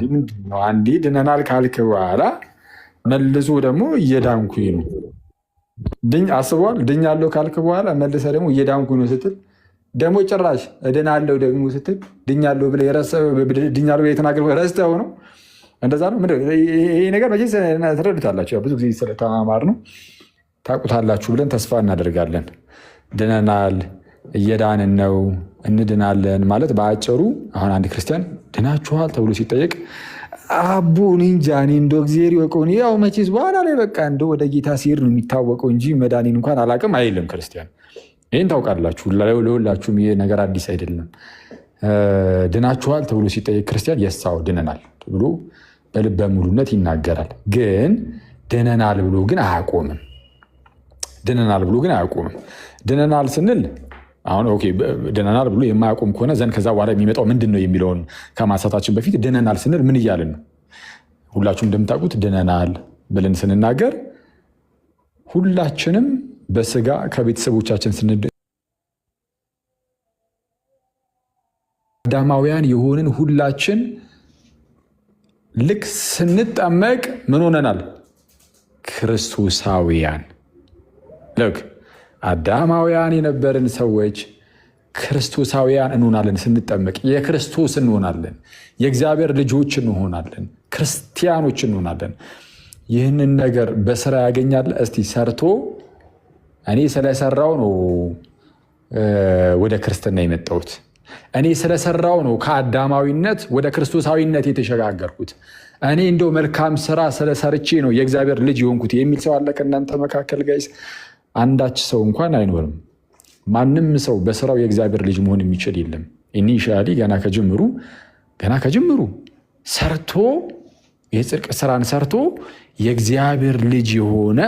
ምንድን ነው? አንዴ ድነናል ካልክ በኋላ መልሶ ደግሞ እየዳንኩኝ ነው አስበዋል። ድኛለሁ ካልክ በኋላ መልሰ ደግሞ እየዳንኩኝ ነው ስትል ደግሞ ጭራሽ እድናለሁ ደግሞ ስትል ድኛለሁ ብለህ የተናገርከው ረስተኸው ነው። እንደዛ ነው። ይሄ ነገር መቼስ ትረዱታላችሁ። ብዙ ጊዜ ስለተማማር ነው ታውቁታላችሁ ብለን ተስፋ እናደርጋለን። ድነናል፣ እየዳንን ነው፣ እንድናለን ማለት በአጭሩ አሁን አንድ ክርስቲያን ድናችኋል ተብሎ ሲጠየቅ አቡ እንጃ እኔ እንደው እግዚአብሔር ይወቀው ያው መቼስ በኋላ ላይ በቃ እንደው ወደ ጌታ ሲሄድ ነው የሚታወቀው እንጂ መዳኔን እንኳን አላውቅም አይልም ክርስቲያን። ይህን ታውቃላችሁ። ለሁላችሁም ይሄ ነገር አዲስ አይደለም። ድናችኋል ተብሎ ሲጠየቅ ክርስቲያን የሳው ድነናል ብሎ በልበ ሙሉነት ይናገራል። ግን ድነናል ብሎ ግን አያቆምም። ድነናል ስንል አሁን ኦኬ ድነናል ብሎ የማያቆም ከሆነ ዘንድ ከዛ በኋላ የሚመጣው ምንድን ነው የሚለውን ከማንሳታችን በፊት ድነናል ስንል ምን እያልን ነው? ሁላችሁም እንደምታውቁት ድነናል ብለን ስንናገር ሁላችንም በስጋ ከቤተሰቦቻችን አዳማውያን የሆንን ሁላችን ልክ ስንጠመቅ ምን ሆነናል? ክርስቶሳውያን። ልክ አዳማውያን የነበርን ሰዎች ክርስቶሳውያን እንሆናለን። ስንጠመቅ የክርስቶስ እንሆናለን። የእግዚአብሔር ልጆች እንሆናለን። ክርስቲያኖች እንሆናለን። ይህንን ነገር በስራ ያገኛል። እስቲ ሰርቶ እኔ ስለሰራው ነው ወደ ክርስትና የመጣሁት፣ እኔ ስለሰራው ነው ከአዳማዊነት ወደ ክርስቶሳዊነት የተሸጋገርኩት፣ እኔ እንደው መልካም ስራ ስለሰርቼ ነው የእግዚአብሔር ልጅ የሆንኩት የሚል ሰው አለ ከእናንተ መካከል ጋይስ? አንዳች ሰው እንኳን አይኖርም። ማንም ሰው በስራው የእግዚአብሔር ልጅ መሆን የሚችል የለም። ኢኒሻሊ ገና ከጅምሩ ሰርቶ የጽድቅ ስራን ሰርቶ የእግዚአብሔር ልጅ የሆነ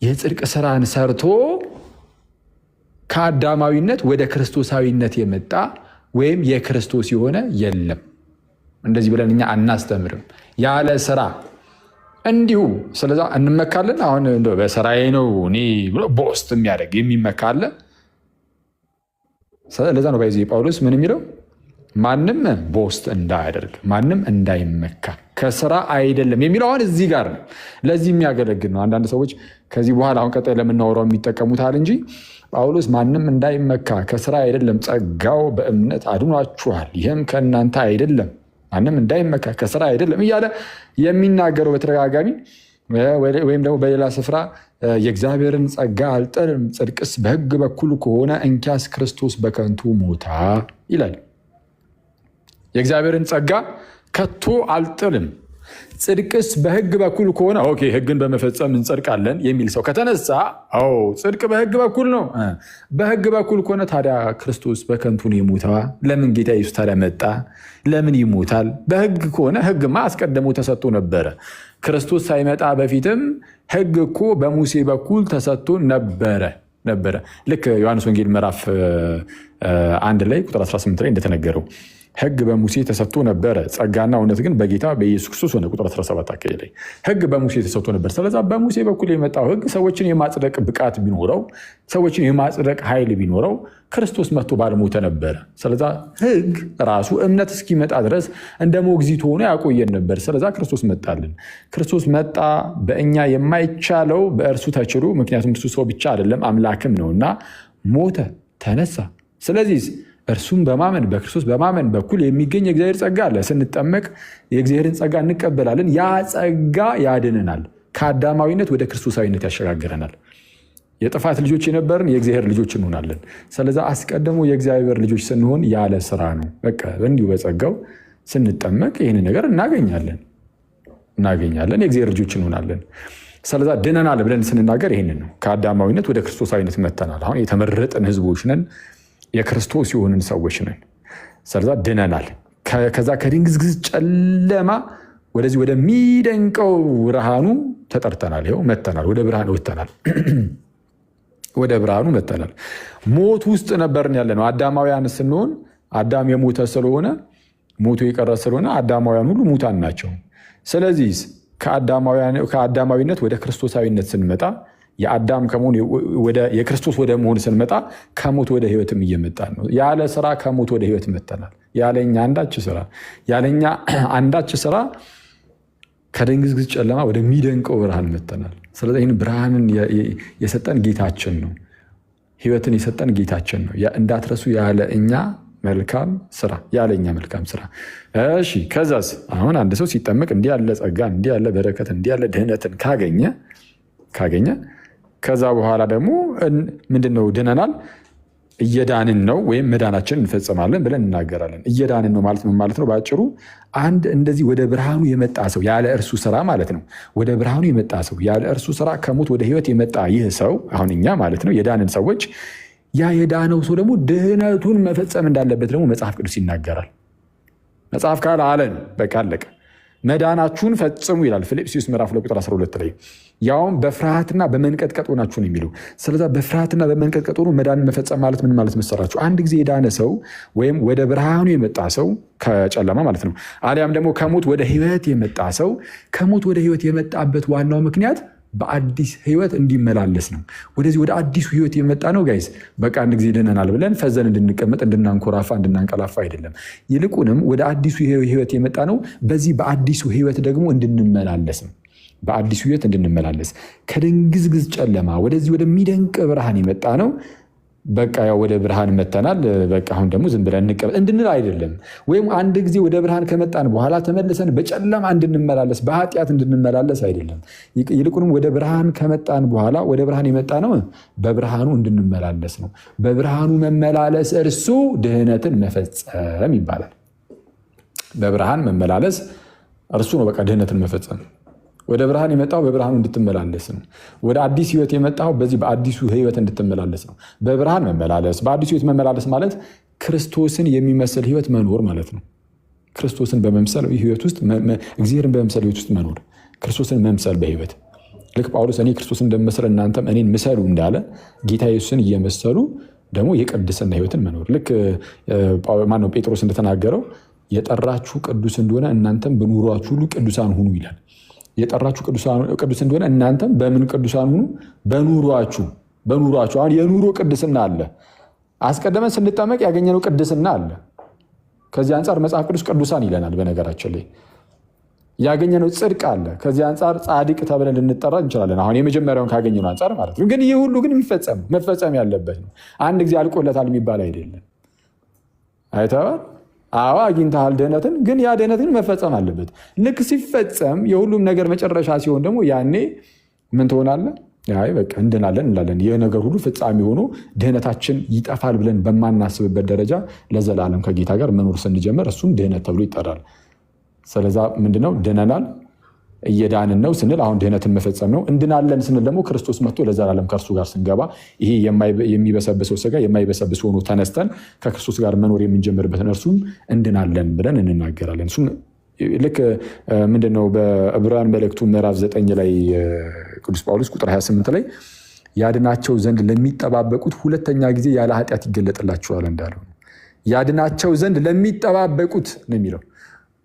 የጽድቅ ስራን ሰርቶ ከአዳማዊነት ወደ ክርስቶሳዊነት የመጣ ወይም የክርስቶስ የሆነ የለም። እንደዚህ ብለን እኛ አናስተምርም። ያለ ስራ እንዲሁ ስለዛ እንመካለን። አሁን በስራዬ ነው እኔ ብሎ ቦስት የሚያደርግ የሚመካለ። ለዛ ነው ባይዚ ጳውሎስ ምን የሚለው ማንም ቦስት እንዳያደርግ ማንም እንዳይመካ ከስራ አይደለም የሚለው አሁን እዚህ ጋር ነው። ለዚህ የሚያገለግል ነው። አንዳንድ ሰዎች ከዚህ በኋላ አሁን ቀጣይ ለምናወራው የሚጠቀሙታል እንጂ ጳውሎስ ማንም እንዳይመካ ከስራ አይደለም፣ ጸጋው በእምነት አድኗችኋል፣ ይህም ከእናንተ አይደለም፣ ማንም እንዳይመካ ከስራ አይደለም እያለ የሚናገረው በተደጋጋሚ ወይም ደግሞ በሌላ ስፍራ የእግዚአብሔርን ጸጋ አልጥልም፣ ጽድቅስ በሕግ በኩል ከሆነ እንኪያስ ክርስቶስ በከንቱ ሞታ ይላል። የእግዚአብሔርን ጸጋ ከቶ አልጥልም፣ ጽድቅስ በሕግ በኩል ከሆነ ኦኬ ሕግን በመፈጸም እንጸድቃለን የሚል ሰው ከተነሳ ጽድቅ በሕግ በኩል ነው። በሕግ በኩል ከሆነ ታዲያ ክርስቶስ በከንቱ ነው የሞታ? ለምን ጌታ ኢየሱስ ታዲያ መጣ? ለምን ይሞታል? በሕግ ከሆነ ሕግማ አስቀድሞ ተሰጥቶ ነበረ። ክርስቶስ ሳይመጣ በፊትም ሕግ እኮ በሙሴ በኩል ተሰጥቶ ነበረ። ልክ ዮሐንስ ወንጌል ምዕራፍ 1 ላይ ቁጥር 18 ላይ እንደተነገረው ሕግ በሙሴ ተሰጥቶ ነበረ፣ ጸጋና እውነት ግን በጌታ በኢየሱስ ክርስቶስ ሆነ። ቁጥር 17 አካባቢ ላይ ሕግ በሙሴ ተሰጥቶ ነበር። ስለዛ በሙሴ በኩል የመጣው ሕግ ሰዎችን የማጽደቅ ብቃት ቢኖረው፣ ሰዎችን የማጽደቅ ኃይል ቢኖረው ክርስቶስ መጥቶ ባልሞተ ነበረ። ስለዛ ሕግ ራሱ እምነት እስኪመጣ ድረስ እንደ ሞግዚት ሆኖ ያቆየን ነበር። ስለዛ ክርስቶስ መጣልን። ክርስቶስ መጣ። በእኛ የማይቻለው በእርሱ ተችሎ፣ ምክንያቱም እርሱ ሰው ብቻ አይደለም አምላክም ነውና ሞተ፣ ተነሳ። ስለዚህ እርሱም በማመን በክርስቶስ በማመን በኩል የሚገኝ የእግዚአብሔር ጸጋ አለ። ስንጠመቅ የእግዚአብሔርን ጸጋ እንቀበላለን። ያ ጸጋ ያድነናል፣ ከአዳማዊነት ወደ ክርስቶሳዊነት ያሸጋግረናል። የጥፋት ልጆች የነበርን የእግዚአብሔር ልጆች እንሆናለን። ስለዛ አስቀድሞ የእግዚአብሔር ልጆች ስንሆን ያለ ስራ ነው። በቃ እንዲሁ በጸጋው ስንጠመቅ ይህን ነገር እናገኛለን፣ የእግዚአብሔር ልጆች እንሆናለን። ስለዛ ድነናል ብለን ስንናገር ይህንን ነው። ከአዳማዊነት ወደ ክርስቶሳዊነት መተናል። አሁን የተመረጥን ህዝቦች ነን፣ የክርስቶስ የሆንን ሰዎች ነን። ስለዛ ድነናል። ከዛ ከድንግዝግዝ ጨለማ ወደዚህ ወደሚደንቀው ብርሃኑ ተጠርተናል። ይኸው መተናል፣ ወደ ብርሃን ወጥተናል፣ ወደ ብርሃኑ መተናል። ሞት ውስጥ ነበርን ያለ ነው። አዳማውያን ስንሆን አዳም የሞተ ስለሆነ ሞቶ የቀረ ስለሆነ አዳማውያን ሁሉ ሙታን ናቸው። ስለዚህ ከአዳማዊነት ወደ ክርስቶሳዊነት ስንመጣ የአዳም ከመሆን የክርስቶስ ወደ መሆን ስንመጣ ከሞት ወደ ህይወትም እየመጣን ነው። ያለ ስራ ከሞት ወደ ህይወት መጥተናል። ያለኛ አንዳች ስራ ከድንግዝግዝ ጨለማ ወደሚደንቀው ብርሃን መጥተናል። ስለዚህ ይህን ብርሃንን የሰጠን ጌታችን ነው። ህይወትን የሰጠን ጌታችን ነው። እንዳትረሱ ያለ እኛ መልካም ስራ። እሺ ከዛስ አሁን አንድ ሰው ሲጠመቅ እንዲህ ያለ ጸጋ፣ እንዲህ ያለ በረከት፣ እንዲህ ያለ ድህነትን ካገኘ ከዛ በኋላ ደግሞ ምንድነው? ድነናል፣ እየዳንን ነው ወይም መዳናችንን እንፈጽማለን ብለን እናገራለን። እየዳንን ነው ማለት ምን ማለት ነው? በአጭሩ አንድ እንደዚህ ወደ ብርሃኑ የመጣ ሰው ያለ እርሱ ስራ ማለት ነው። ወደ ብርሃኑ የመጣ ሰው ያለ እርሱ ስራ ከሞት ወደ ህይወት የመጣ ይህ ሰው አሁን እኛ ማለት ነው የዳንን ሰዎች፣ ያ የዳነው ሰው ደግሞ ድህነቱን መፈጸም እንዳለበት ደግሞ መጽሐፍ ቅዱስ ይናገራል። መጽሐፍ ካለ አለን በቃ አለቀ። መዳናችሁን ፈጽሙ ይላል ፊልጵስዩስ ምዕራፍ 2 ቁጥር 12 ላይ ያውም በፍርሃትና በመንቀጥቀጥ ሆናችሁ ነው የሚለው። ስለዛ በፍርሃትና በመንቀጥቀጥ ሆኖ መዳንን መፈጸም ማለት ምን ማለት መሰራችሁ? አንድ ጊዜ የዳነ ሰው ወይም ወደ ብርሃኑ የመጣ ሰው ከጨለማ ማለት ነው፣ አሊያም ደግሞ ከሞት ወደ ህይወት የመጣ ሰው ከሞት ወደ ህይወት የመጣበት ዋናው ምክንያት በአዲስ ህይወት እንዲመላለስ ነው። ወደዚህ ወደ አዲሱ ህይወት የመጣ ነው ጋይስ። በቃ አንድ ጊዜ ድነናል ብለን ፈዘን እንድንቀመጥ፣ እንድናንኮራፋ፣ እንድናንቀላፋ አይደለም። ይልቁንም ወደ አዲሱ ህይወት የመጣ ነው በዚህ በአዲሱ ህይወት ደግሞ እንድንመላለስ ነው። በአዲሱ ህይወት እንድንመላለስ ከድንግዝግዝ ጨለማ ወደዚህ ወደሚደንቅ ብርሃን የመጣ ነው። በቃ ያው ወደ ብርሃን መተናል፣ በቃ አሁን ደግሞ ዝም ብለን እንቀበል እንድንል አይደለም። ወይም አንድ ጊዜ ወደ ብርሃን ከመጣን በኋላ ተመልሰን በጨለማ እንድንመላለስ፣ በኃጢአት እንድንመላለስ አይደለም። ይልቁንም ወደ ብርሃን ከመጣን በኋላ ወደ ብርሃን የመጣ ነው በብርሃኑ እንድንመላለስ ነው። በብርሃኑ መመላለስ እርሱ ድህነትን መፈጸም ይባላል። በብርሃን መመላለስ እርሱ ነው በቃ ድህነትን መፈጸም። ወደ ብርሃን የመጣው በብርሃኑ እንድትመላለስ ነው። ወደ አዲስ ህይወት የመጣው በዚህ በአዲሱ ህይወት እንድትመላለስ ነው። በብርሃን መመላለስ፣ በአዲሱ ህይወት መመላለስ ማለት ክርስቶስን የሚመስል ህይወት መኖር ማለት ነው። ክርስቶስን በመምሰል ህይወት ውስጥ እግዚአብሔርን በመምሰል ህይወት ውስጥ መኖር፣ ክርስቶስን መምሰል በህይወት ልክ ጳውሎስ እኔ ክርስቶስን እንደምመስል እናንተም እኔን ምሰሉ እንዳለ ጌታ ኢየሱስን እየመሰሉ ደግሞ የቅድስና ህይወትን መኖር። ልክ ማነው ጴጥሮስ እንደተናገረው የጠራችሁ ቅዱስ እንደሆነ እናንተም በኑሯችሁ ሁሉ ቅዱሳን ሁኑ ይላል። የጠራችሁ ቅዱስ እንደሆነ እናንተም በምን ቅዱሳን ሁኑ? በኑሯችሁ። አሁን የኑሮ ቅድስና አለ። አስቀድመን ስንጠመቅ ያገኘነው ቅድስና አለ። ከዚህ አንጻር መጽሐፍ ቅዱስ ቅዱሳን ይለናል። በነገራችን ላይ ያገኘነው ጽድቅ አለ። ከዚህ አንጻር ጻድቅ ተብለን ልንጠራ እንችላለን። አሁን የመጀመሪያውን ካገኘነው አንጻር ማለት ነው። ግን ይህ ሁሉ ግን መፈጸም ያለበት ነው። አንድ ጊዜ አልቆለታል የሚባል አይደለም። አይተዋል። አዎ አግኝተሃል ድህነትን፣ ግን ያ ድህነትን መፈጸም አለበት። ልክ ሲፈጸም የሁሉም ነገር መጨረሻ ሲሆን ደግሞ ያኔ ምን ትሆናለህ? በቃ እንድናለን እንላለን። ይህ ነገር ሁሉ ፍጻሜ ሆኖ ድህነታችን ይጠፋል ብለን በማናስብበት ደረጃ ለዘላለም ከጌታ ጋር መኖር ስንጀምር እሱም ድህነት ተብሎ ይጠራል። ስለዛ ምንድነው? ድነናል፣ እየዳንን ነው ስንል አሁን ድህነትን መፈጸም ነው። እንድናለን ስንል ደግሞ ክርስቶስ መጥቶ ለዘላለም ከእርሱ ጋር ስንገባ ይሄ የሚበሰብሰው ስጋ የማይበሰብስ ሆኖ ተነስተን ከክርስቶስ ጋር መኖር የምንጀምርበትን እርሱም እንድናለን ብለን እንናገራለን። እሱም ልክ ምንድነው በዕብራውያን መልእክቱ ምዕራፍ 9 ላይ ቅዱስ ጳውሎስ ቁጥር 28 ላይ ያድናቸው ዘንድ ለሚጠባበቁት ሁለተኛ ጊዜ ያለ ኃጢአት ይገለጥላቸዋል እንዳለው ያድናቸው ዘንድ ለሚጠባበቁት ነው የሚለው።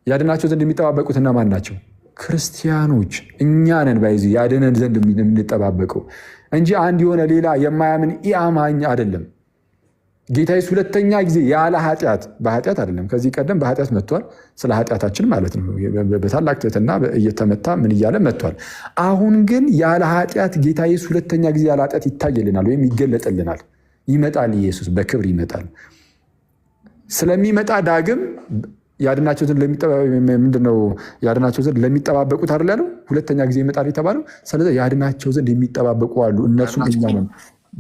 ያድናቸው ዘንድ የሚጠባበቁት እነማን ናቸው? ክርስቲያኖች እኛ ነን። ባይዚ ያድነን ዘንድ የምንጠባበቀው እንጂ አንድ የሆነ ሌላ የማያምን ኢአማኝ አይደለም። ጌታ ኢየሱስ ሁለተኛ ጊዜ ያለ ኃጢአት፣ በኃጢአት አይደለም። ከዚህ ቀደም በኃጢአት መጥቷል፣ ስለ ኃጢአታችን ማለት ነው። በታላቅ ትሕትና እየተመታ ምን እያለ መጥቷል። አሁን ግን ያለ ኃጢአት ጌታ ኢየሱስ ሁለተኛ ጊዜ ያለ ኃጢአት ይታየልናል ወይም ይገለጥልናል። ይመጣል፣ ኢየሱስ በክብር ይመጣል። ስለሚመጣ ዳግም ያድናቸው ዘንድ ለሚጠባበቁት አይደል ያለው? ሁለተኛ ጊዜ ይመጣል የተባለው። ስለዚህ ያድናቸው ዘንድ የሚጠባበቁ አሉ። እነሱም እኛ ነን።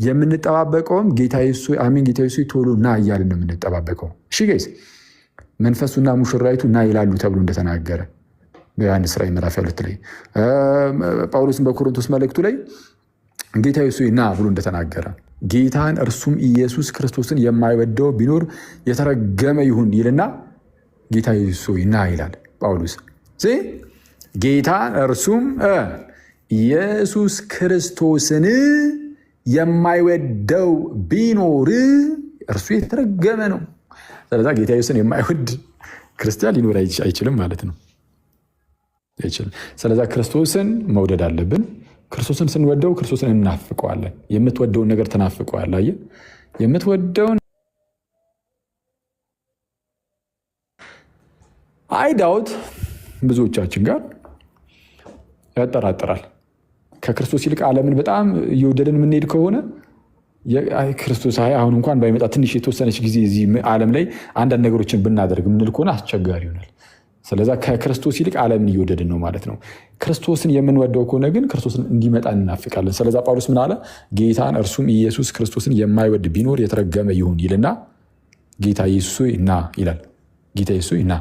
የምንጠባበቀውም ጌታ ኢየሱስ አሜን፣ ጌታ ኢየሱስ ቶሎ ና እያልን ነው የምንጠባበቀው። እሺ ጋይስ፣ መንፈሱና ሙሽራይቱ ና ይላሉ ተብሎ እንደተናገረ በዮሐንስ ራዕይ ምዕራፍ 2 ላይ፣ ጳውሎስን በኮሪንቶስ መልእክቱ ላይ ጌታ ኢየሱስ ና ብሎ እንደተናገረ ጌታን እርሱም ኢየሱስ ክርስቶስን የማይወደው ቢኖር የተረገመ ይሁን ይልና ጌታ ኢየሱስ ና ይላል ጳውሎስ። ጌታን እርሱም ኢየሱስ ክርስቶስን የማይወደው ቢኖር እርሱ የተረገመ ነው። ስለዛ ጌታ ኢየሱስን የማይወድ ክርስቲያን ሊኖር አይችልም ማለት ነው። ስለዛ ክርስቶስን መውደድ አለብን። ክርስቶስን ስንወደው ክርስቶስን እናፍቀዋለን። የምትወደውን ነገር ትናፍቀዋለህ። አየህ፣ የምትወደውን አይዳውት ብዙዎቻችን ጋር ያጠራጥራል። ከክርስቶስ ይልቅ ዓለምን በጣም እየወደድን የምንሄድ ከሆነ ክርስቶስ አሁን እንኳን ባይመጣ ትንሽ የተወሰነች ጊዜ እዚህ ዓለም ላይ አንዳንድ ነገሮችን ብናደርግ የምንል ከሆነ አስቸጋሪ ይሆናል። ስለዛ ከክርስቶስ ይልቅ ዓለምን እየወደድን ነው ማለት ነው። ክርስቶስን የምንወደው ከሆነ ግን ክርስቶስን እንዲመጣ እናፍቃለን። ስለዛ ጳውሎስ ምን አለ? ጌታን እርሱም ኢየሱስ ክርስቶስን የማይወድ ቢኖር የተረገመ ይሁን ይልና ጌታ ኢየሱስ ና ይላል። ጌታ ኢየሱስ ና።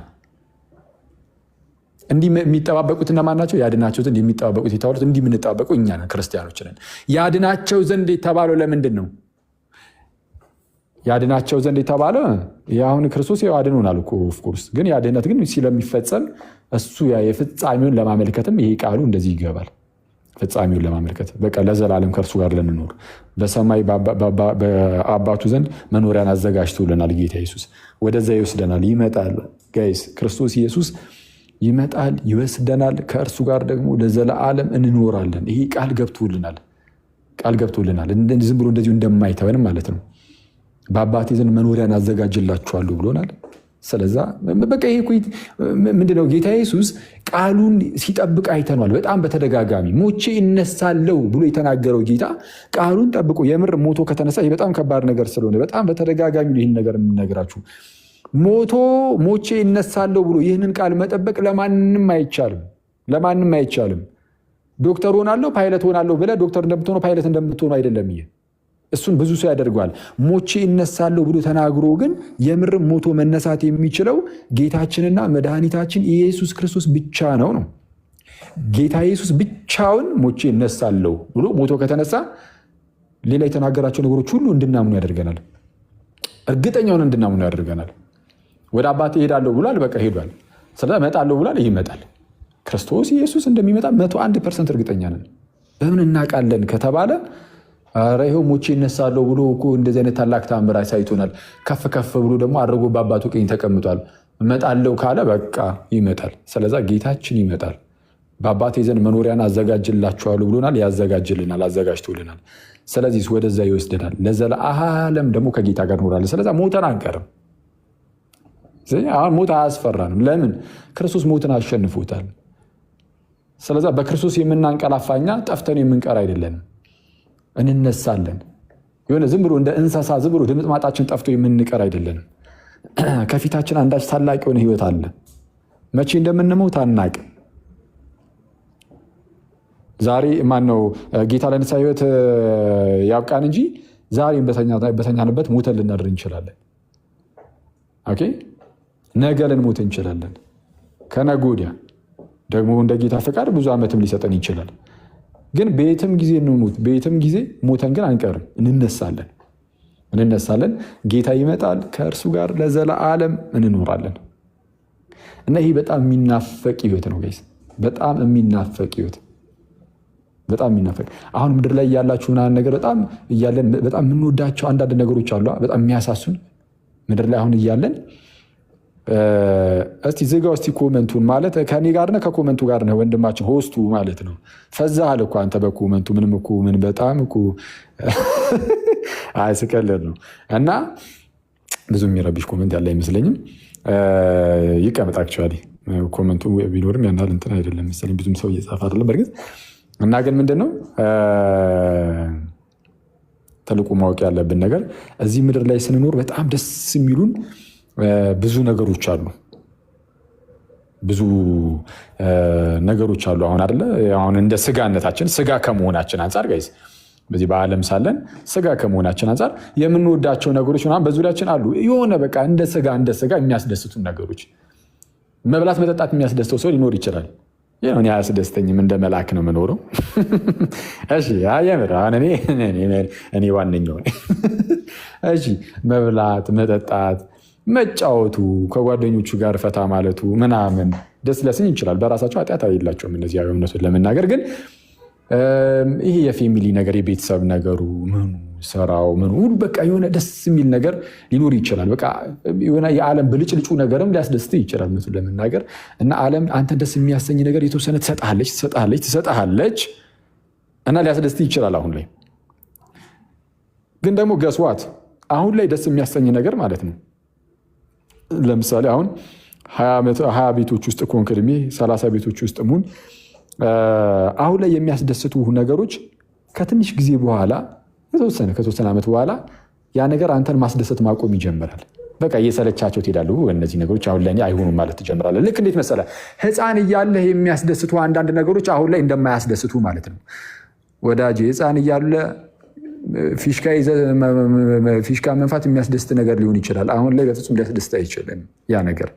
እንዲህ የሚጠባበቁት እነማን ናቸው? ያድናቸው ዘንድ የሚጠባበቁት የተባሉት እንዲህ የምንጠባበቁ እኛ ነን፣ ክርስቲያኖች ነን። ያድናቸው ዘንድ የተባለው ለምንድን ነው? ያድናቸው ዘንድ የተባለ አሁን ክርስቶስ ያድኑናል እኮ ኦፍኮርስ። ግን ያ ድህነት ግን ስለሚፈጸም እሱ የፍጻሜውን ለማመልከትም ይሄ ቃሉ እንደዚህ ይገባል። ፍጻሜውን ለማመልከት በቃ ለዘላለም ከእርሱ ጋር ልንኖር በሰማይ በአባቱ ዘንድ መኖሪያን አዘጋጅቶልናል። ጌታ ኢየሱስ ወደዛ ይወስደናል። ይመጣል ጋይስ፣ ክርስቶስ ኢየሱስ ይመጣል፣ ይወስደናል። ከእርሱ ጋር ደግሞ ለዘላለም እንኖራለን። ይሄ ቃል ገብቶልናል። ዝም ብሎ እንደዚሁ እንደማይተወን ማለት ነው። በአባቴ ዘንድ መኖሪያን አዘጋጅላችኋለሁ ብሎናል። ስለዛ በቃ ይሄ ምንድነው? ጌታ ኢየሱስ ቃሉን ሲጠብቅ አይተኗል። በጣም በተደጋጋሚ ሞቼ እነሳለሁ ብሎ የተናገረው ጌታ ቃሉን ጠብቆ የምር ሞቶ ከተነሳ ይህ በጣም ከባድ ነገር ስለሆነ በጣም በተደጋጋሚ ይህን ነገር የምነግራችሁ ሞቼ እነሳለሁ ብሎ ይህንን ቃል መጠበቅ ለማንም አይቻልም። ዶክተር ሆናለሁ ፓይለት ሆናለሁ ብለህ ዶክተር እንደምትሆነው ፓይለት እንደምትሆነው አይደለም። ይሄ እሱን ብዙ ሰው ያደርገዋል። ሞቼ እነሳለሁ ብሎ ተናግሮ ግን የምርም ሞቶ መነሳት የሚችለው ጌታችንና መድኃኒታችን ኢየሱስ ክርስቶስ ብቻ ነው። ጌታ ኢየሱስ ብቻውን ሞቼ እነሳለሁ ብሎ ሞቶ ከተነሳ ሌላ የተናገራቸው ነገሮች ሁሉ እንድናምኑ ያደርገናል። እርግጠኛውን እንድናምኑ ያደርገናል። ወደ አባቴ እሄዳለሁ ብሏል፣ በቃ ሄዷል። ስለዚህ እመጣለሁ ብሏል፣ ይመጣል። ክርስቶስ ኢየሱስ እንደሚመጣ 101% እርግጠኛ ነን። በምን እናውቃለን ከተባለ ኧረ ይኸው ሞቼ እነሳለሁ ብሎ እኮ እንደዚህ አይነት ታላቅ ተአምር አሳይቶናል። ከፍ ከፍ ብሎ ደግሞ አድርጎ በአባቱ ቀኝ ተቀምጧል። እመጣለሁ ካለ በቃ ይመጣል። ስለዛ ጌታችን ይመጣል። በአባቴ ዘንድ መኖሪያን አዘጋጅላችኋለሁ ብሎናል፣ ያዘጋጅልናል፣ አዘጋጅቶልናል። ስለዚህ ወደዛ ይወስደናል። ለዘላለም ደግሞ ከጌታ ጋር እኖራለን። ስለዛ ሞተን አንቀርም። አሁን ሞት አያስፈራንም። ለምን? ክርስቶስ ሞትን አሸንፎታል። ስለዛ በክርስቶስ የምናንቀላፋኛ ጠፍተን የምንቀር አይደለንም፣ እንነሳለን። የሆነ ዝም ብሎ እንደ እንስሳ ዝም ብሎ ድምጥማጣችን ጠፍቶ የምንቀር አይደለንም። ከፊታችን አንዳች ታላቅ የሆነ ህይወት አለ። መቼ እንደምንሞት አናቅም። ዛሬ ማነው ጌታ ለንስሐ ህይወት ያብቃን እንጂ ዛሬም በተኛንበት ሞተን ልናድር እንችላለን። ኦኬ፣ ነገ ልንሞት እንችላለን። ከነገ ወዲያ ደግሞ እንደ ጌታ ፈቃድ ብዙ ዓመትም ሊሰጠን ይችላል። ግን በየትም ጊዜ እንሙት፣ በየትም ጊዜ ሞተን ግን አንቀርም፣ እንነሳለን። ጌታ ይመጣል፣ ከእርሱ ጋር ለዘላለም እንኖራለን። እና ይህ በጣም የሚናፈቅ ህይወት ነው ጋይስ፣ በጣም የሚናፈቅ ህይወት፣ በጣም የሚናፈቅ። አሁን ምድር ላይ ያላችሁ ምናምን ነገር በጣም እያለን በጣም የምንወዳቸው አንዳንድ ነገሮች አሉ፣ በጣም የሚያሳሱን ምድር ላይ አሁን እያለን። እስቲ ዝጋው እስቲ ኮመንቱን። ማለት ከኔ ጋር ነህ ከኮመንቱ ጋር ነህ ወንድማችን ሆስቱ ማለት ነው። ፈዛሃል እኮ አንተ በኮመንቱ ምንም እኮ ምን በጣም እኮ አይስቀልድ ነው። እና ብዙ የሚረብሽ ኮመንት ያለ አይመስለኝም። ይቀመጥ አክቹዋሊ ኮመንቱ ቢኖርም ያናል እንትን አይደለም መሰለኝ፣ ብዙም ሰው እየጻፈ አይደለም በእርግጥ። እና ግን ምንድነው ትልቁ ማወቅ ያለብን ነገር እዚህ ምድር ላይ ስንኖር በጣም ደስ የሚሉን ብዙ ነገሮች አሉ። አሁን አይደለ አሁን እንደ ስጋነታችን ስጋ ከመሆናችን አንጻር ጋይስ፣ በዚህ በዓለም ሳለን ስጋ ከመሆናችን አንጻር የምንወዳቸው ነገሮች ምናምን በዙሪያችን አሉ። የሆነ በቃ እንደ ስጋ የሚያስደስቱን ነገሮች፣ መብላት መጠጣት የሚያስደስተው ሰው ሊኖር ይችላል። እኔ አያስደስተኝም፣ እንደ መልአክ ነው የምኖረው። እሺ የምር እኔ ዋነኛው። እሺ መብላት መጠጣት መጫወቱ ከጓደኞቹ ጋር ፈታ ማለቱ ምናምን ደስ ሊያሰኝ ይችላል። በራሳቸው ኃጢአት የላቸውም እነዚህ እውነቱን ለመናገር ግን ይሄ የፌሚሊ ነገር የቤተሰብ ነገሩ ምኑ ስራው ምኑ ሁሉ በቃ የሆነ ደስ የሚል ነገር ሊኖር ይችላል። በቃ የሆነ የዓለም ብልጭልጩ ነገርም ሊያስደስት ይችላል እውነቱን ለመናገር። እና ዓለም አንተ ደስ የሚያሰኝ ነገር የተወሰነ ትሰጥሃለች። እና ሊያስደስት ይችላል አሁን ላይ። ግን ደግሞ ገስዋት አሁን ላይ ደስ የሚያሰኝ ነገር ማለት ነው። ለምሳሌ አሁን 20 ቤቶች ውስጥ ከሆንክ እድሜ 30 ቤቶች ውስጥ ሙን አሁን ላይ የሚያስደስቱ ነገሮች ከትንሽ ጊዜ በኋላ ከተወሰነ ዓመት በኋላ ያ ነገር አንተን ማስደሰት ማቆም ይጀምራል። በቃ እየሰለቻቸው ትሄዳሉ። እነዚህ ነገሮች አሁን ላይ አይሆኑም ማለት ትጀምራለህ። ልክ እንዴት መሰለህ? ሕፃን እያለህ የሚያስደስቱ አንዳንድ ነገሮች አሁን ላይ እንደማያስደስቱ ማለት ነው። ወዳጅ ሕፃን እያለ ፊሽካ መንፋት የሚያስደስት ነገር ሊሆን ይችላል። አሁን ላይ በፍጹም ሊያስደስት አይችልም ያ ነገር።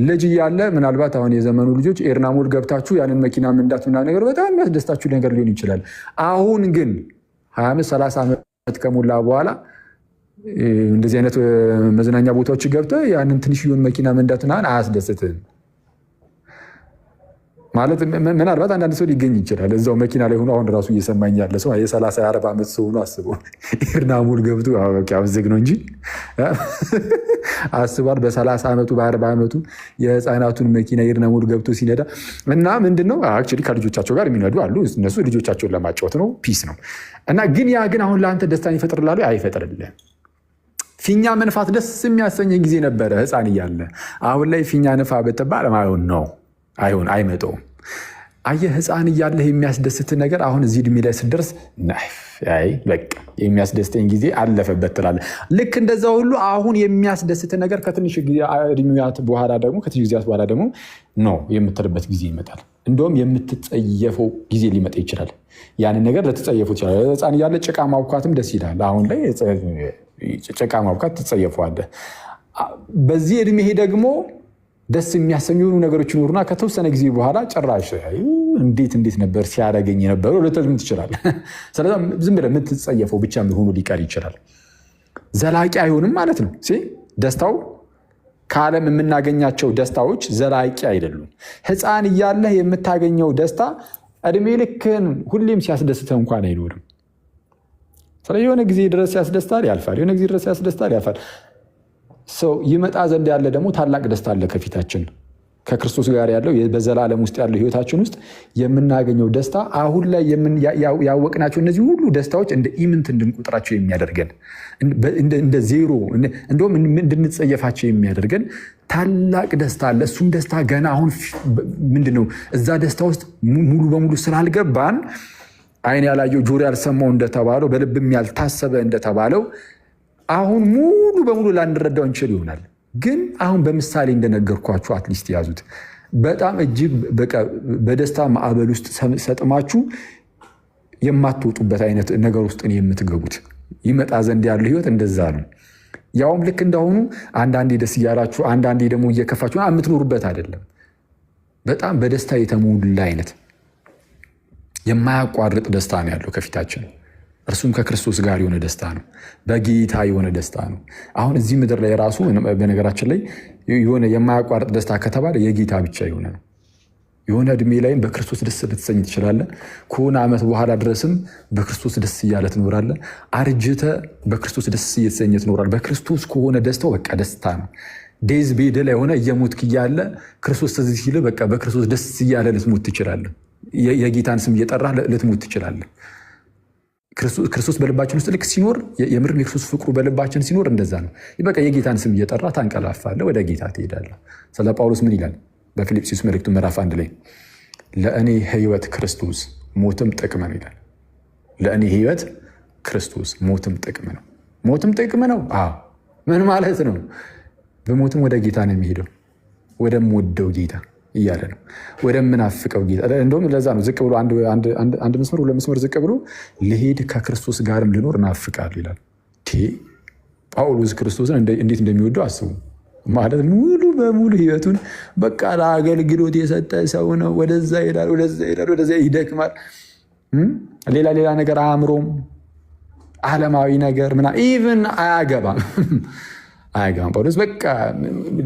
ልጅ እያለ ምናልባት አሁን የዘመኑ ልጆች ኤርናሞል ገብታችሁ ያንን መኪና መንዳት ምናምን ነገር በጣም የሚያስደስታችሁ ነገር ሊሆን ይችላል። አሁን ግን 25-30 ዓመት ከሞላ በኋላ እንደዚህ አይነት መዝናኛ ቦታዎች ገብተህ ያንን ትንሽዬውን መኪና መንዳት ምናምን አያስደስትህም። ማለት ምናልባት አንዳንድ ሰው ሊገኝ ይችላል እዛው መኪና ላይ ሆኖ አሁን ራሱ እየሰማኝ ያለ ሰው የ30-40 ዓመት ሰው ሆኖ አስበው ኤርናሞል ገብቶ ዝግ ነው እንጂ አስቧል። በ30 ዓመቱ በ40 ዓመቱ የህፃናቱን መኪና ኤርናሞል ገብቶ ሲነዳ እና ምንድነው አክቹዋሊ ከልጆቻቸው ጋር የሚነዱ አሉ። እነሱ ልጆቻቸውን ለማጫወት ነው፣ ፒስ ነው። እና ግን ያ ግን አሁን ለአንተ ደስታን ይፈጥርላሉ? አይፈጥርልህ። ፊኛ መንፋት ደስ የሚያሰኝ ጊዜ ነበረ ህፃን እያለ። አሁን ላይ ፊኛ ነፋ በተባለ አይመጣውም። አየህ፣ ህፃን እያለህ የሚያስደስት ነገር አሁን እዚህ እድሜ ላይ ስደርስ በቃ የሚያስደስተኝ ጊዜ አለፈበት ትላለህ። ልክ እንደዛ ሁሉ አሁን የሚያስደስት ነገር ከትንሽ እድሜያት በኋላ ደግሞ ነው የምትልበት ጊዜ ይመጣል። እንደውም የምትጸየፈው ጊዜ ሊመጣ ይችላል። ያንን ነገር ልትጸየፉ ይችላል። ህፃን እያለ ጭቃ ማቡካትም ደስ ይላል። አሁን ላይ ጭቃ ማቡካት ትጸየፈዋለህ። በዚህ እድሜ ደግሞ ደስ የሚያሰኙ ነገሮች ይኖሩና ከተወሰነ ጊዜ በኋላ ጭራሽ እንዴት ነበር ሲያደርገኝ የነበረው ልትልም ትችላለህ። ስለዚህ ዝም ብለህ የምትጸየፈው ብቻ ሆኖ ሊቀር ይችላል። ዘላቂ አይሆንም ማለት ነው። ደስታው ከዓለም የምናገኛቸው ደስታዎች ዘላቂ አይደሉም። ህፃን እያለህ የምታገኘው ደስታ እድሜ ልክህን ሁሌም ሲያስደስትህ እንኳን አይኖርም። ስለዚህ የሆነ ጊዜ ድረስ ያስደስታል፣ ያልፋል። የሆነ ጊዜ ድረስ ያስደስታል፣ ያልፋል። ሰው ይመጣ ዘንድ ያለ ደግሞ ታላቅ ደስታ አለ ከፊታችን። ከክርስቶስ ጋር ያለው በዘላለም ውስጥ ያለው ህይወታችን ውስጥ የምናገኘው ደስታ አሁን ላይ ያወቅናቸው እነዚህ ሁሉ ደስታዎች እንደ ኢምንት እንድንቆጥራቸው የሚያደርገን እንደ ዜሮ እንደውም እንድንጸየፋቸው የሚያደርገን ታላቅ ደስታ አለ። እሱም ደስታ ገና አሁን ምንድነው እዛ ደስታ ውስጥ ሙሉ በሙሉ ስላልገባን ዓይን ያላየው ጆሮ ያልሰማው እንደተባለው በልብም ያልታሰበ እንደተባለው አሁን ሙሉ በሙሉ ላንረዳው እንችል ይሆናል። ግን አሁን በምሳሌ እንደነገርኳችሁ አትሊስት ያዙት። በጣም እጅግ በደስታ ማዕበል ውስጥ ሰጥማችሁ የማትወጡበት አይነት ነገር ውስጥ የምትገቡት ይመጣ ዘንድ ያለው ህይወት እንደዛ ነው። ያውም ልክ እንደሆኑ አንዳንዴ ደስ እያላችሁ አንዳንዴ ደግሞ እየከፋችሁ የምትኖሩበት አይደለም። በጣም በደስታ የተሞላ አይነት የማያቋርጥ ደስታ ነው ያለው ከፊታችን። እርሱም ከክርስቶስ ጋር የሆነ ደስታ ነው፣ በጌታ የሆነ ደስታ ነው። አሁን እዚህ ምድር ላይ ራሱ በነገራችን ላይ የሆነ የማያቋርጥ ደስታ ከተባለ የጌታ ብቻ የሆነ ነው። የሆነ እድሜ ላይም በክርስቶስ ደስ ልትሰኝ ትችላለህ። ከሆነ ዓመት በኋላ ድረስም በክርስቶስ ደስ እያለ ትኖራለህ። አርጅተ በክርስቶስ ደስ እየተሰኘ ትኖራለህ። በክርስቶስ ከሆነ ደስታው በቃ ደስታ ነው። ዴዝ ቤድ ላይ ሆነ እየሞትክ እያለ ክርስቶስ ትዝ ሲልህ በቃ በክርስቶስ ደስ እያለ ልትሞት ትችላለህ። የጌታን ስም እየጠራህ ልትሞት ትችላለህ። ክርስቶስ በልባችን ውስጥ ልክ ሲኖር የምር የክርስቶስ ፍቅሩ በልባችን ሲኖር እንደዛ ነው። በቃ የጌታን ስም እየጠራ ታንቀላፋለህ፣ ወደ ጌታ ትሄዳለህ። ስለ ጳውሎስ ምን ይላል በፊልጵስዩስ መልእክቱ ምዕራፍ 1 ላይ ለእኔ ሕይወት ክርስቶስ ሞትም ጥቅም ነው ይላል። ለእኔ ሕይወት ክርስቶስ ሞትም ጥቅም ነው። ሞትም ጥቅም ነው። ምን ማለት ነው? በሞትም ወደ ጌታ ነው የሚሄደው፣ ወደምወደው ጌታ እያለ ነው፣ ወደምናፍቀው ጌታ። እንደውም ለዛ ነው ዝቅ ብሎ አንድ መስመር ሁለት መስመር ዝቅ ብሎ ልሄድ ከክርስቶስ ጋርም ልኖር እናፍቃለሁ ይላል። ጳውሎስ ክርስቶስን እንዴት እንደሚወደው አስቡ። ማለት ሙሉ በሙሉ ህይወቱን በቃ ለአገልግሎት የሰጠ ሰው ነው። ወደዛ ይሄዳል፣ ወደዛ ይደክማል። ሌላ ነገር አያምሮም። ዓለማዊ ነገር ኢቭን አያገባም። ጳውሎስ በቃ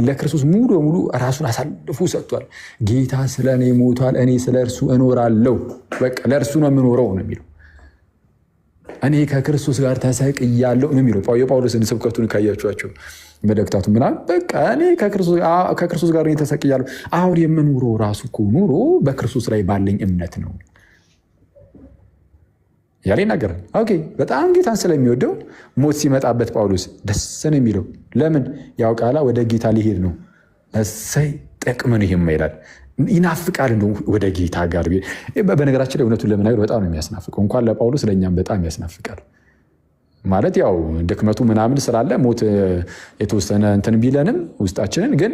ለክርስቶስ ሙሉ በሙሉ ራሱን አሳልፎ ሰጥቷል። ጌታ ስለ እኔ ሞቷል፣ እኔ ስለ እርሱ እኖራለሁ። በቃ ለእርሱ ነው የምኖረው ነው የሚለው። እኔ ከክርስቶስ ጋር ተሰቅያለሁ ነው የሚለው። የጳውሎስን ስብከቱን ካያችኋቸው መልእክታቱ ምናምን በቃ እኔ ከክርስቶስ ጋር ተሰቅያለሁ። አሁን የምኖረው ራሱ እኮ ኑሮ በክርስቶስ ላይ ባለኝ እምነት ነው። ያለ ይናገራል። ኦኬ በጣም ጌታን ስለሚወደው ሞት ሲመጣበት ጳውሎስ ደስ ነው የሚለው። ለምን? ያው ቃላ ወደ ጌታ ሊሄድ ነው። እሰይ ጠቅመን ይሄም ይላል። ይናፍቃል እንደው ወደ ጌታ ጋር። በነገራችን ላይ እውነቱን ለመናገር በጣም ነው የሚያስናፍቀው። እንኳን ለጳውሎስ ለእኛም በጣም ያስናፍቃል። ማለት ያው ድክመቱ ምናምን ስላለ ሞት የተወሰነ እንትን ቢለንም ውስጣችንን ግን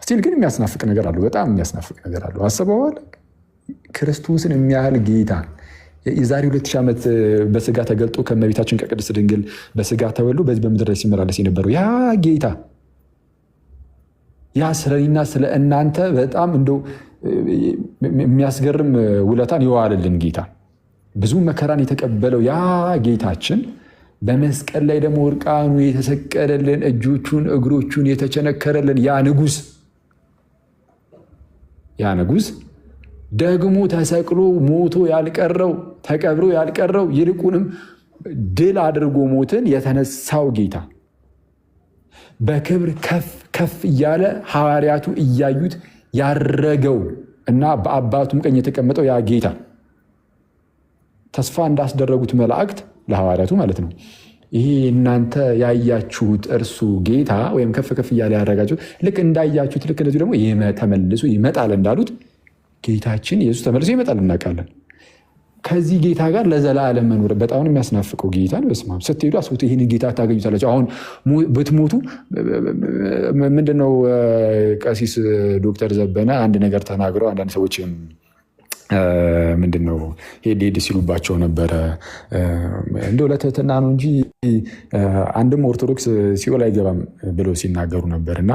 ስቲል ግን የሚያስናፍቅ ነገር አለው። በጣም የሚያስናፍቅ ነገር አለው። አስበዋል ክርስቶስን የሚያህል ጌታ የዛሬ 2000 ዓመት በስጋ ተገልጦ ከእመቤታችን ከቅድስት ድንግል በስጋ ተወልዶ በዚህ በምድር ላይ ሲመላለስ የነበረው ያ ጌታ ያ ስለኔና ስለ እናንተ በጣም እንደው የሚያስገርም ውለታን የዋለልን ጌታ ብዙ መከራን የተቀበለው ያ ጌታችን በመስቀል ላይ ደግሞ ወርቃኑ የተሰቀለልን እጆቹን እግሮቹን የተቸነከረልን ያ ንጉስ ደግሞ ተሰቅሎ ሞቶ ያልቀረው ተቀብሮ ያልቀረው ይልቁንም ድል አድርጎ ሞትን የተነሳው ጌታ በክብር ከፍ ከፍ እያለ ሐዋርያቱ እያዩት ያረገው እና በአባቱም ቀኝ የተቀመጠው ያ ጌታ ተስፋ እንዳስደረጉት መላእክት ለሐዋርያቱ ማለት ነው። ይሄ እናንተ ያያችሁት እርሱ ጌታ ወይም ከፍ ከፍ እያለ ያረጋችሁት ልክ እንዳያችሁት ልክ እንደዚሁ ደግሞ ተመልሶ ይመጣል እንዳሉት ጌታችን ኢየሱስ ተመልሶ ይመጣል እናውቃለን። ከዚህ ጌታ ጋር ለዘላለም መኖር በጣም የሚያስናፍቀው ጌታ ነው። በስመ አብ ስትሄዱ አስቡት፣ ይህንን ጌታ ታገኙታላችሁ። አሁን ብትሞቱ ምንድነው ቀሲስ ዶክተር ዘበነ አንድ ነገር ተናግረው አንዳንድ ሰዎች ምንድነው ሄድ ሲሉባቸው ነበረ። እንደው ለትህትና ነው እንጂ አንድም ኦርቶዶክስ ሲኦል አይገባም ብለው ሲናገሩ ነበር። እና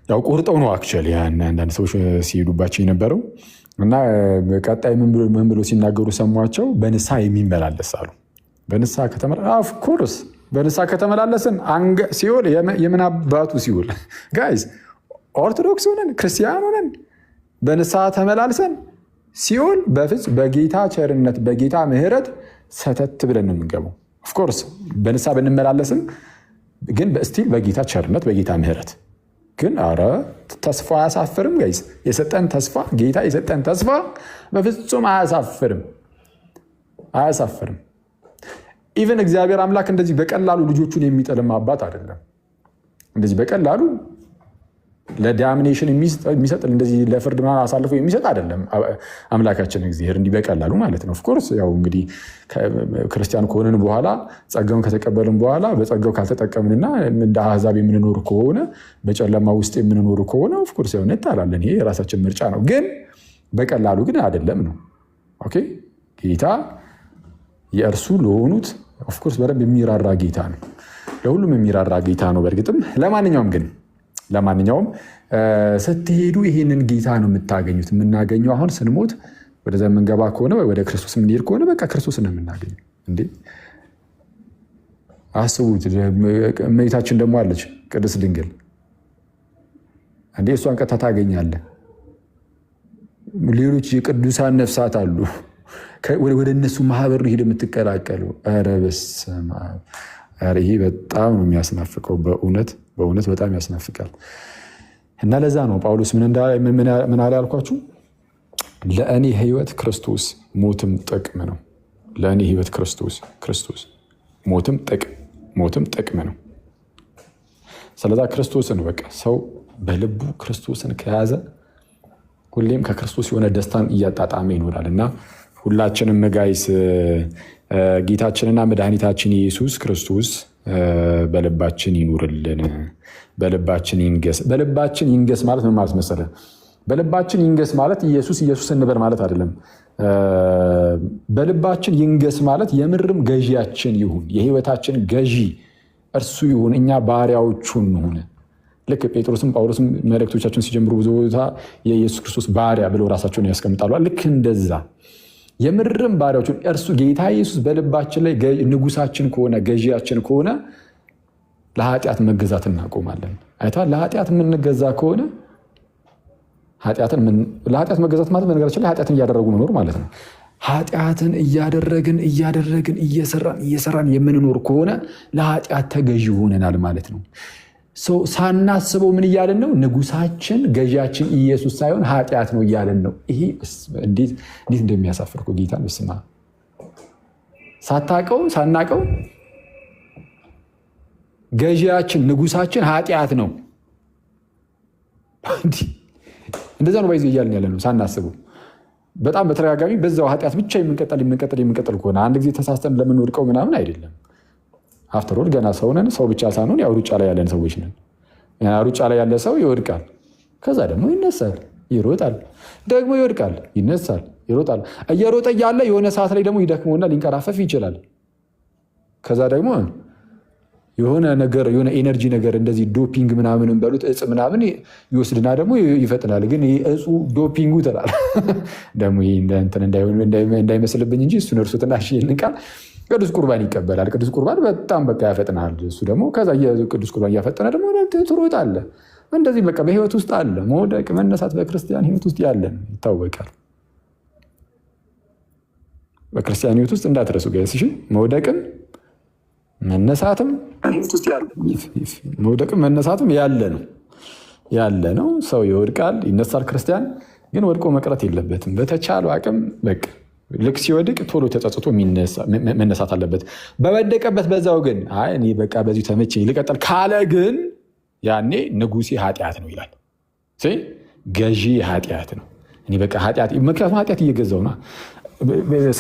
ያው ቆርጠው ነው አክቹዋሊ አንዳንድ ሰዎች ሲሄዱባቸው የነበረው። እና ቀጣይ ምን ብሎ ሲናገሩ ሰሟቸው? በንስሐ የሚመላለስ አሉ። በንስሐ ኦፍኮርስ በንስሐ ከተመላለስን ሲኦል የምን አባቱ ሲኦል ጋይዝ፣ ኦርቶዶክስ ሆነን ክርስቲያን ሆነን በንስሐ ተመላልሰን ሲኦል በፍጹም በጌታ ቸርነት በጌታ ምሕረት ሰተት ብለን ነው የምንገባው። ኦፍኮርስ በንስሐ ብንመላለስም ግን ስቲል በጌታ ቸርነት በጌታ ምሕረት ግን አረ ተስፋ አያሳፍርም ጋይስ። የሰጠን ተስፋ ጌታ የሰጠን ተስፋ በፍጹም አያሳፍርም። ኢቨን እግዚአብሔር አምላክ እንደዚህ በቀላሉ ልጆቹን የሚጥልም አባት አይደለም። እንደዚህ በቀላሉ ለዳሚኔሽን የሚሰጥ እንደዚህ ለፍርድ ምናምን አሳልፎ የሚሰጥ አይደለም አምላካችን እግዚአብሔር እንዲህ በቀላሉ ማለት ነው። ኦፍኮርስ ያው እንግዲህ ክርስቲያን ከሆንን በኋላ ጸጋውን ከተቀበልን በኋላ በጸጋው ካልተጠቀምንና እንደ አሕዛብ የምንኖር ከሆነ በጨለማ ውስጥ የምንኖር ከሆነ ኦፍኮርስ ያው እንጣላለን። ይሄ የራሳችን ምርጫ ነው። ግን በቀላሉ ግን አይደለም ነው። ኦኬ ጌታ የእርሱ ለሆኑት ኦፍኮርስ በደንብ የሚራራ ጌታ ነው። ለሁሉም የሚራራ ጌታ ነው። በእርግጥም ለማንኛውም ስትሄዱ ይሄንን ጌታ ነው የምታገኙት። የምናገኘው አሁን ስንሞት ወደዛ የምንገባ ከሆነ ወደ ክርስቶስ የምንሄድ ከሆነ በቃ ክርስቶስ ነው የምናገኘው። እንዴ አስቡት። እመቤታችን ደግሞ አለች ቅድስት ድንግል። እንዴ እሷን ቀጥታ ታገኛለህ። ሌሎች የቅዱሳን ነፍሳት አሉ። ወደ እነሱ ማህበር ነው ሄደ የምትቀላቀሉ። ኧረ በስመ አብ! ኧረ ይሄ በጣም ነው የሚያስናፍቀው። በእውነት በጣም ያስናፍቃል። እና ለዛ ነው ጳውሎስ ምን አለ ያልኳችሁ? ለእኔ ሕይወት ክርስቶስ ሞትም ጥቅም ነው። ለእኔ ሕይወት ክርስቶስ ሞትም ጥቅም ነው። ስለዛ ክርስቶስን በቃ ሰው በልቡ ክርስቶስን ከያዘ ሁሌም ከክርስቶስ የሆነ ደስታን እያጣጣመ ይኖራል። እና ሁላችንም ጋይስ ጌታችንና መድኃኒታችን ኢየሱስ ክርስቶስ በልባችን ይኑርልን፣ በልባችን ይንገስ። በልባችን ይንገስ ማለት ምን ማለት መሰለህ? በልባችን ይንገስ ማለት ኢየሱስ እንበል ማለት አይደለም። በልባችን ይንገስ ማለት የምርም ገዢያችን ይሁን፣ የህይወታችን ገዢ እርሱ ይሁን፣ እኛ ባሪያዎቹ እንሁን። ልክ ጴጥሮስም ጳውሎስም መልእክቶቻቸውን ሲጀምሩ ብዙ ቦታ የኢየሱስ ክርስቶስ ባሪያ ብለው ራሳቸውን ያስቀምጣሉ። ልክ እንደዛ የምርም ባሪያዎቹን እርሱ ጌታ ኢየሱስ በልባችን ላይ ንጉሳችን ከሆነ ገዢያችን ከሆነ ለኃጢአት መገዛት እናቆማለን። አይተሃል? ለኃጢአት የምንገዛ ከሆነ ለኃጢአት መገዛት ማለት በነገራችን ላይ ኃጢአትን እያደረጉ መኖር ማለት ነው። ኃጢአትን እያደረግን እየሰራን የምንኖር ከሆነ ለኃጢአት ተገዢ ሆነናል ማለት ነው። ሳናስበው ምን እያለን ነው? ንጉሳችን ገዢያችን ኢየሱስ ሳይሆን ኃጢአት ነው እያለን ነው። ይሄ እንዴት እንደሚያሳፍር እኮ ጌታን በስማ ሳናቀው ገዢያችን ንጉሳችን ኃጢአት ነው። እንደዛ ነው ባይዘ እያልን ያለ ነው ሳናስበው። በጣም በተደጋጋሚ በዛው ኃጢአት ብቻ የምንቀጥል ከሆነ አንድ ጊዜ ተሳስተን ለምንወድቀው ምናምን አይደለም። አፍተሮል ገና ሰው ነን። ሰው ብቻ ሳንሆን ያው ሩጫ ላይ ያለን ሰዎች ነን። ሩጫ ላይ ያለ ሰው ይወድቃል፣ ከዛ ደግሞ ይነሳል፣ ይሮጣል፣ ደግሞ ይወድቃል፣ ይነሳል፣ ይሮጣል። እየሮጠ እያለ የሆነ ሰዓት ላይ ደግሞ ይደክመውና ሊንቀራፈፍ ይችላል። ከዛ ደግሞ የሆነ ነገር የሆነ ኤነርጂ ነገር እንደዚህ ዶፒንግ ምናምን በሉት እጽ ምናምን ይወስድና ደግሞ ይፈጥናል። ግን እጹ ዶፒንጉ ትላል ደግሞ እንዳይመስልብኝ እንጂ እሱን እርሱትና ቃል ቅዱስ ቁርባን ይቀበላል። ቅዱስ ቁርባን በጣም በቃ ያፈጥናል። እሱ ደግሞ ከዛ ቅዱስ ቁርባን እያፈጠነ ደግሞ ትሮጣለህ። እንደዚህ በቃ በህይወት ውስጥ አለ መውደቅ መነሳት፣ በክርስቲያን ህይወት ውስጥ ያለን ይታወቃል። በክርስቲያን ህይወት ውስጥ እንዳትረሱ ጋይስ፣ መውደቅም መነሳትም መውደቅም መነሳትም ያለ ነው። ሰው ይወድቃል ይነሳል። ክርስቲያን ግን ወድቆ መቅረት የለበትም። በተቻለው አቅም በቃ ልክ ሲወድቅ ቶሎ ተጸጽቶ መነሳት አለበት። በወደቀበት በዛው ግን እኔ በቃ በዚሁ ተመቸኝ ልቀጠል ካለ ግን ያኔ ንጉሴ ኃጢአት ነው ይላል። ገዢ ኃጢአት ነው። እኔ በቃ ኃጢአት፣ ምክንያቱም ኃጢአት እየገዛው ነው።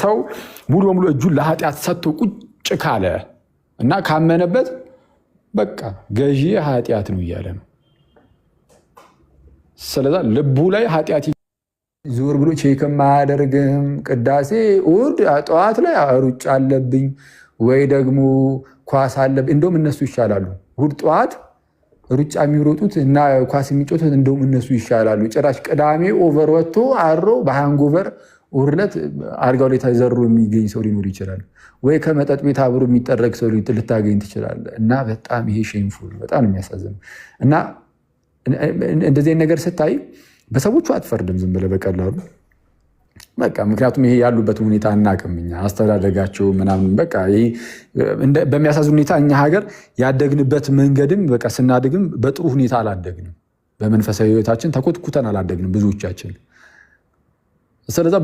ሰው ሙሉ በሙሉ እጁን ለኃጢአት ሰጥቶ ቁጭ ካለ እና ካመነበት በቃ ገዢ ኃጢአት ነው እያለ ነው። ስለዛ ልቡ ላይ ኃጢአት ዞር ብሎ ቼክም አያደርግም። ቅዳሴ እሑድ ጠዋት ላይ ሩጫ አለብኝ ወይ ደግሞ ኳስ አለብኝ። እንደውም እነሱ ይሻላሉ። እሑድ ጠዋት ሩጫ የሚሮጡት እና ኳስ የሚጮቱት እንደውም እነሱ ይሻላሉ። ጭራሽ ቅዳሜ ኦቨር ወጥቶ አድሮ በሃንጎቨር እሑድ ዕለት አልጋው ላይ ተዘሩ የሚገኝ ሰው ሊኖር ይችላል። ወይ ከመጠጥ ቤት አብሮ የሚጠረግ ሰው ልታገኝ ትችላለህ። እና በጣም ይሄ ሼምፉል በጣም የሚያሳዝን እና እንደዚህ ነገር ስታይ በሰዎቹ አትፈርድም ዝም ብለህ በቀላሉ በቃ። ምክንያቱም ይሄ ያሉበትን ሁኔታ አናውቅም እኛ አስተዳደጋቸው ምናምን በቃ በሚያሳዝን ሁኔታ እኛ ሀገር ያደግንበት መንገድም በቃ ስናድግም በጥሩ ሁኔታ አላደግንም። በመንፈሳዊ ሕይወታችን ተኮትኩተን አላደግንም ብዙዎቻችን። ስለዛ